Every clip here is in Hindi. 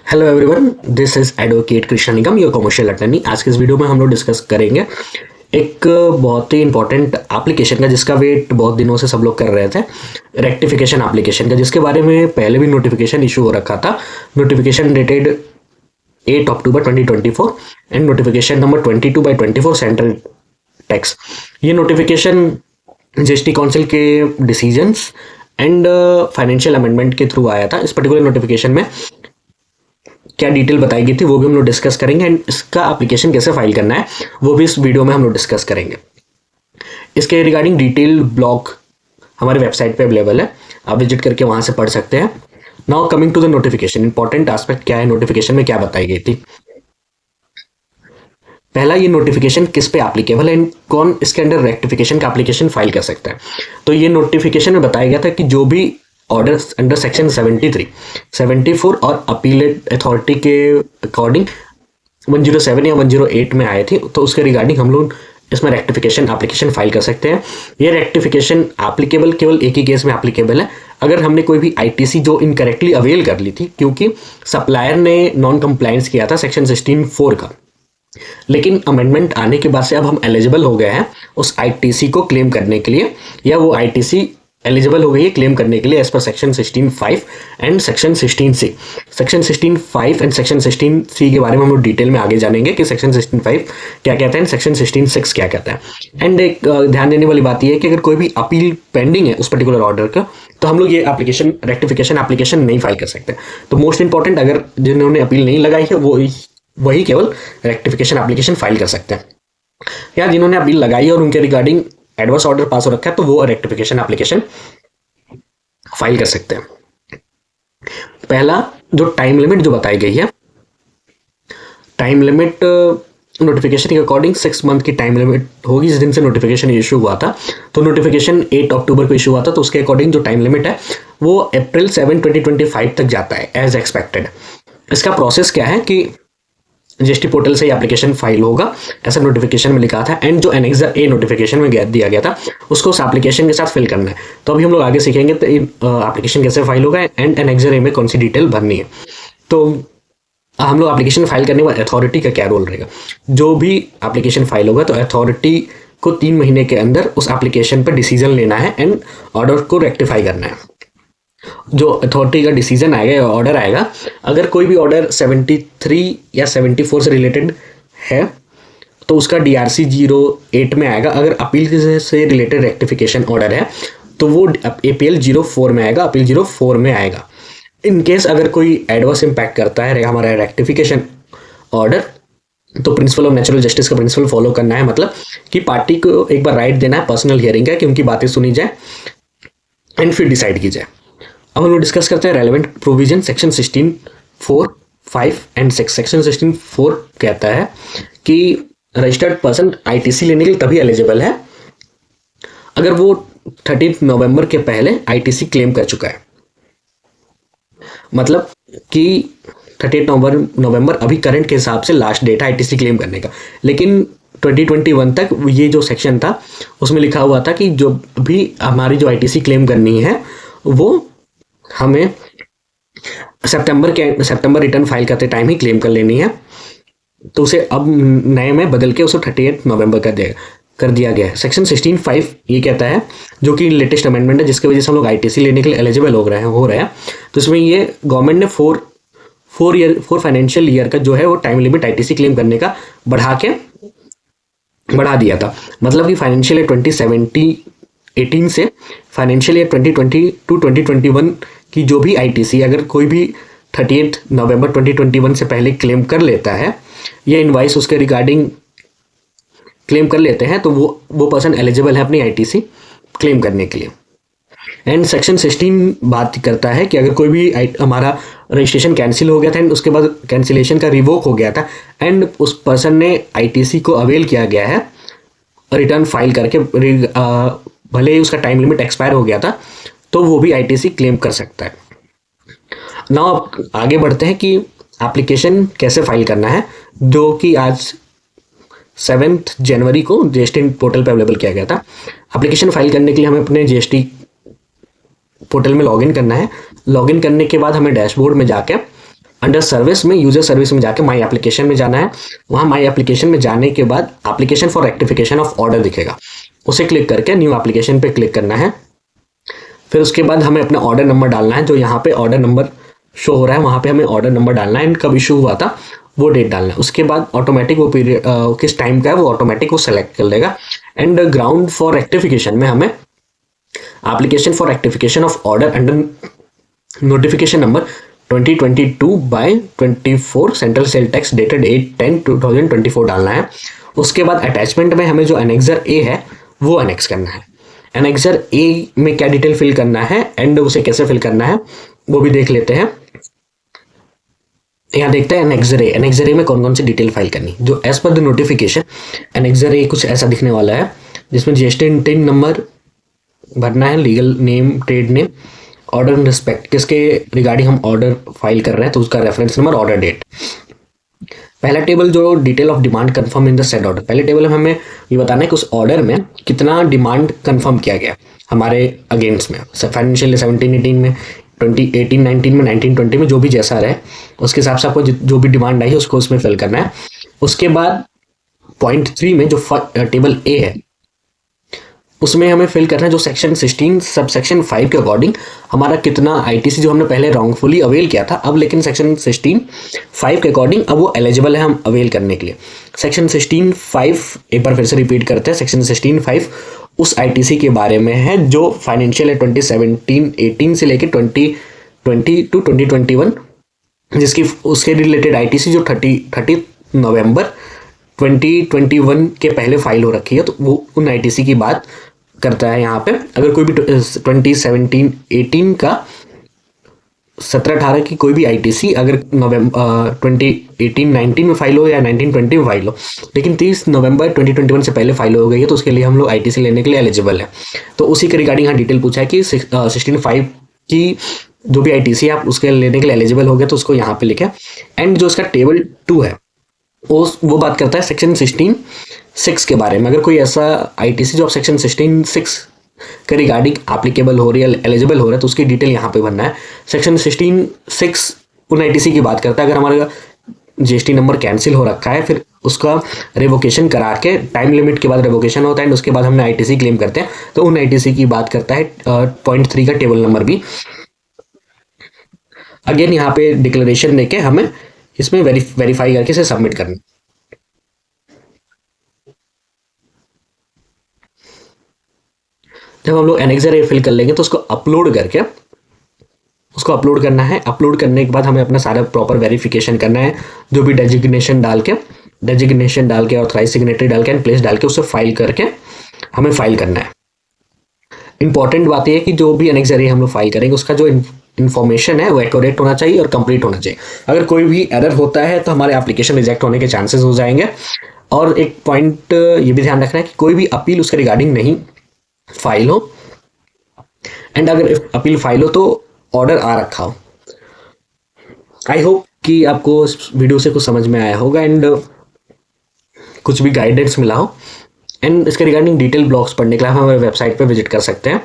Hello everyone, this is advocate Krishna Nigam, your commercial attorney. आज के इस वीडियो में हम लोग डिस्कस करेंगे एक बहुत ही इंपॉर्टेंट एप्लीकेशन का जिसका वेट बहुत दिनों से सब लोग कर रहे थे, रेक्टिफिकेशन एप्लीकेशन का, जिसके बारे में पहले भी नोटिफिकेशन इशू हो रखा था। Notification dated 8 October 2024 and notification number 22/24 central tax. ये नोटिफिकेशन जीएसटी काउंसिल के डिसीजंस एंड फाइनेंशियल अमेंडमेंट के थ्रू आया था। इस पर्टिकुलर नोटिफिकेशन में क्या डिटेल बताई गई थी वो भी हम लोग डिस्कस करेंगे, एंड इसका एप्लीकेशन कैसे फाइल करना है वो भी इस वीडियो में हम लोग डिस्कस करेंगे। इसके रिगार्डिंग डिटेल ब्लॉग हमारे वेबसाइट पे अवेलेबल है, आप विजिट करके वहां से पढ़ सकते हैं। Now coming to the notification, important aspect क्या है नोटिफिकेशन में, क्या बताई गई थी। पहला, ये नोटिफिकेशन किस पे एप्लीकेबल है एंड कौन इसके अंडर रेक्टिफिकेशन का एप्लीकेशन फाइल कर सकता है। तो ये नोटिफिकेशन में बताया गया था कि जो भी ऑर्डर अंडर सेक्शन 73, 74 और अपीलेट अथॉरिटी के अकॉर्डिंग 107 या 108 में आए थे, तो उसके रिगार्डिंग हम लोग इसमें रेक्टिफिकेशन एप्लीकेशन फाइल कर सकते हैं। ये रेक्टिफिकेशन एप्लीकेबल केवल एक ही केस में एप्लीकेबल है, अगर हमने कोई भी आईटीसी जो इनकरेक्टली अवेल कर ली थी, क्योंकि सप्लायर ने नॉन कंप्लायंस किया था सेक्शन 16(4) का, लेकिन अमेंडमेंट आने के बाद से अब हम एलिजिबल हो गए हैं उस आईटीसी को क्लेम करने के लिए, या वो आईटीसी एलिजिबल हो गई है क्लेम करने के लिए as per section 16(5) and section 16(c). Section 16(5) and section 16(c) के बारे में हम लोग डिटेल में आगे जानेंगे कि सेक्शन 16(5) क्या कहता है, सेक्शन 16(6) क्या कहता है। एंड एक ध्यान देने वाली बात यह है कि अगर कोई भी अपील पेंडिंग है उस पर्टिकुलर ऑर्डर का, तो हम लोग ये एप्लीकेशन रेक्टिफिकेशन एप्लीकेशन नहीं फाइल कर सकते। तो मोस्ट इंपॉर्टेंट, अगर जिन्होंने अपील नहीं लगाई है वो वही केवल रेक्टिफिकेशन एप्लीकेशन फाइल कर सकते हैं, या जिन्होंने अपील लगाई है और उनके रिगार्डिंग एडवर्स ऑर्डर पास हो रखा है तो वो रेक्टिफिकेशन एप्लीकेशन फाइल कर सकते हैं। पहला, जो टाइम लिमिट जो बताई गई है, टाइम लिमिट नोटिफिकेशन के अकॉर्डिंग 6 मंथ की टाइम लिमिट होगी जिस दिन से नोटिफिकेशन इशू हुआ था। तो नोटिफिकेशन 8 अक्टूबर को इशू हुआ था, तो उसके अकॉर्डिंग जो टाइम लिमिट है वो अप्रैल 7, 2025 तक जाता है एज एक्सपेक्टेड। इसका प्रोसेस क्या है कि जीएसटी पोर्टल से एप्लीकेशन फाइल होगा, ऐसा नोटिफिकेशन में लिखा था, एंड जो एनेक्सर ए नोटिफिकेशन में दिया गया था उसको उस एप्लीकेशन के साथ फिल करना है। तो अभी हम लोग आगे सीखेंगे तो एप्लीकेशन कैसे फाइल होगा एंड एनेक्सर ए में कौन सी डिटेल भरनी है। तो हम लोग एप्लीकेशन फाइल करने वाले अथॉरिटी का क्या रोल रहेगा। जो भी एप्लीकेशन फाइल होगा तो अथॉरिटी को 3 महीने के अंदर उस एप्लीकेशन पर डिसीजन लेना है एंड ऑर्डर को रेक्टिफाई करना है। जो अथॉरिटी का डिसीजन आएगा या ऑर्डर आएगा, अगर कोई भी ऑर्डर 73 या 74 से रिलेटेड है तो उसका DRC 08 में आएगा। अगर अपील से रिलेटेड रेक्टिफिकेशन ऑर्डर है तो वो APL 04 में आएगा, अपील 04 में आएगा। इन केस अगर कोई एडवर्स इम्पैक्ट करता है हमारा रेक्टिफिकेशन ऑर्डर, तो प्रिंसिपल ऑफ नेचुरल जस्टिस का प्रिंसिपल फॉलो करना है, मतलब कि पार्टी को एक बार राइट देना है पर्सनल हियरिंग का कि उनकी बातें सुनी जाए एंड फिर डिसाइड की जाए। अब हम लोग डिस्कस करते हैं relevant provision section 16(4), 5 and 6। Section 16(4) कहता है कि रजिस्टर्ड पर्सन आईटीसी लेने के लिए तभी एलिजिबल है अगर वो 30 नवंबर के पहले आईटीसी क्लेम कर चुका है। मतलब कि 30 नवंबर अभी करंट के हिसाब से लास्ट डेट है आईटीसी क्लेम करने का, लेकिन 2021 तक ये जो सेक्शन था उसमें लिखा हुआ था कि जो भी हमारी जो आईटीसी क्लेम करनी है वो हमें सितंबर रिटर्न फाइल करते टाइम ही क्लेम कर लेनी है। तो उसे अब नए में बदल के उसे 38 नवंबर कर दिया गया है। सेक्शन 16(5) ये कहता है, जो कि लेटेस्ट अमेंडमेंट है जिसकी वजह से हम लोग आईटीसी लेने के लिए एलिजिबल हो रहे हैं। तो इसमें ये गवर्नमेंट ने 4 फाइनेंशियल ईयर का जो है वो टाइम लिमिट आईटीसी क्लेम करने का बढ़ा दिया था। मतलब कि फाइनेंशियल ईयर 2018 से फाइनेंशियल ईयर 2020-2021 की जो भी आईटीसी अगर कोई भी 30 नवंबर 2021 से पहले क्लेम कर लेता है या इनवाइस उसके रिगार्डिंग क्लेम कर लेते हैं तो वो पर्सन एलिजिबल है अपनी आईटीसी क्लेम करने के लिए। एंड सेक्शन 16 बात करता है कि अगर कोई भी हमारा रजिस्ट्रेशन कैंसिल हो गया था एंड उसके बाद कैंसिलेशन का रिवोक हो गया था एंड उस पर्सन ने आईटीसी को अवेल किया गया है रिटर्न फाइल करके, भले ही उसका टाइम लिमिट एक्सपायर हो गया था, तो वो भी आईटीसी क्लेम कर सकता है। नाउ अब आगे बढ़ते हैं कि एप्लीकेशन कैसे फाइल करना है, जो कि आज 7 जनवरी को जीएसटी पोर्टल पे अवेलेबल किया गया था। एप्लीकेशन फाइल करने के लिए हमें अपने जीएसटी पोर्टल में लॉगिन करना है। लॉगिन करने के बाद हमें डैशबोर्ड में जाके अंडर सर्विस में यूजर सर्विस में जाके माई एप्लीकेशन में जाना है। वहाँ माई एप्लीकेशन में जाने के बाद application for rectification of order दिखेगा, उसे क्लिक करके न्यू एप्लीकेशन पे क्लिक करना है। फिर उसके बाद हमें अपना ऑर्डर नंबर डालना है, जो यहाँ पे ऑर्डर नंबर शो हो रहा है वहाँ पे हमें ऑर्डर नंबर डालना है एंड कब इशू हुआ था वो डेट डालना है। उसके बाद ऑटोमेटिक वो पीरियड किस टाइम का है वो ऑटोमेटिक वो सेलेक्ट कर लेगा। एंड ग्राउंड फॉर रेक्टिफिकेशन में हमें application for rectification of order under notification number 2022/24 central sale tax dated 8/10/2024 डालना है। उसके बाद अटैचमेंट में हमें जो एनेक्सर ए है वो अनेक्स करना है। एनेक्सर ए में क्या डिटेल फिल करना है एंड उसे कैसे फिल करना है वो भी देख लेते हैं। यहाँ देखते हैं एनेक्सर ए में कौन कौन सी डिटेल फाइल करनी। जो as per the notification annexure A कुछ ऐसा दिखने वाला है, जिसमें जीएसटी टिन नंबर भरना है, legal name, trade name, order in respect किसके रिगार्डिंग हम ऑर्डर फाइल कर रहे हैं तो उसका रेफरेंस नंबर, ऑर्डर डेट। पहला टेबल जो detail of demand confirm in the said order, पहले टेबल में हमें ये बताना है कि उस ऑर्डर में कितना डिमांड कंफर्म किया गया हमारे अगेंस्ट में। फाइनेंशियल 17-18 में, 2018-19 में, 19-20 में जो भी जैसा रहे उसके हिसाब से आपको जो भी डिमांड आई है उसको उसमें फिल करना है। उसके बाद पॉइंट 3 में जो टेबल ए है उसमें हमें फिल करना है जो सेक्शन 16 सब सेक्शन 5 के अकॉर्डिंग हमारा कितना आईटीसी जो हमने पहले रॉन्गफुली अवेल किया था, अब लेकिन सेक्शन 16(5) के अकॉर्डिंग अब वो एलिजिबल है हम अवेल करने के लिए। सेक्शन 16(5) एक बार फिर से रिपीट करते हैं। सेक्शन 16(5) उस आईटीसी के बारे में है जो फाइनेंशियल है 2017-18 से लेकर 2020 टू 2021, जिसकी उसके रिलेटेड आईटीसी जो 30 नवंबर 2021 के पहले फाइल हो रखी है तो वो उन आईटीसी की बात करता है। यहाँ पे अगर कोई भी 2017-18 का 17-18 की कोई भी आईटीसी अगर नवंबर 2018-19 में फाइल हो या 19-20 में फाइल हो, लेकिन 30 नवंबर 2021 से पहले फाइल हो गई है तो उसके लिए हम लोग आईटीसी लेने के लिए एलिजिबल है। तो उसी के रिगार्डिंग यहाँ डिटेल पूछा है कि 16(5) की जो भी आईटीसी आप उसके लेने के लिए एलिजिबल हो गए तो उसको यहाँ पे लिखे। एंड जो इसका टेबल 2 है वो बात करता है सेक्शन 16(6) के बारे में। अगर कोई ऐसा आईटीसी जो सेक्शन 16(6) के रिगार्डिंग एप्लीकेबल हो रही है, एलिजिबल हो रहा है तो उसकी डिटेल यहाँ पे भरना है। सेक्शन 16(6) उन आईटीसी की बात करता है अगर हमारा जीएसटी नंबर कैंसिल हो रखा है, फिर उसका रिवोकेशन करा के टाइम लिमिट के बाद रिवोकेशन होता है एंड उसके बाद हमने आईटीसी क्लेम करते हैं तो उन आईटीसी की बात करता है पॉइंट 3 का टेबल नंबर भी। अगेन यहाँ पे डिक्लेरेशन देके हमें इसमें वेरीफाई करके इसे सबमिट करना। जब हम लोग एनेक्सर ए फिल कर लेंगे तो उसको अपलोड करना है। अपलोड करने के बाद हमें अपना सारा प्रॉपर वेरिफिकेशन करना है, जो भी डेजिग्नेशन डाल के ऑथराइज सिग्नेटरी डाल के एंड प्लेस डाल के उसे फाइल करके हमें फाइल करना है। इंपॉर्टेंट बात यह है कि जो भी एनेक्सर ए हम लोग फाइल करेंगे उसका जो इन्फॉर्मेशन है वो एक्यूरेट होना चाहिए और कंप्लीट होना चाहिए। अगर कोई भी एरर होता है तो हमारे एप्लीकेशन रिजेक्ट होने के चांसेस हो जाएंगे। और एक पॉइंट ये भी ध्यान रखना है कि कोई भी अपील उसके रिगार्डिंग नहीं फाइल हो एंड अगर अपील फाइल हो तो ऑर्डर आ रखा हो। आई होप कि आपको इस वीडियो से कुछ समझ में आया होगा एंड कुछ भी गाइडेंस मिला हो। एंड इसके रिगार्डिंग डिटेल ब्लॉग्स पढ़ने के लिए हमारे वेबसाइट पर विजिट कर सकते हैं।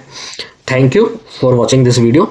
Thank you for watching this video.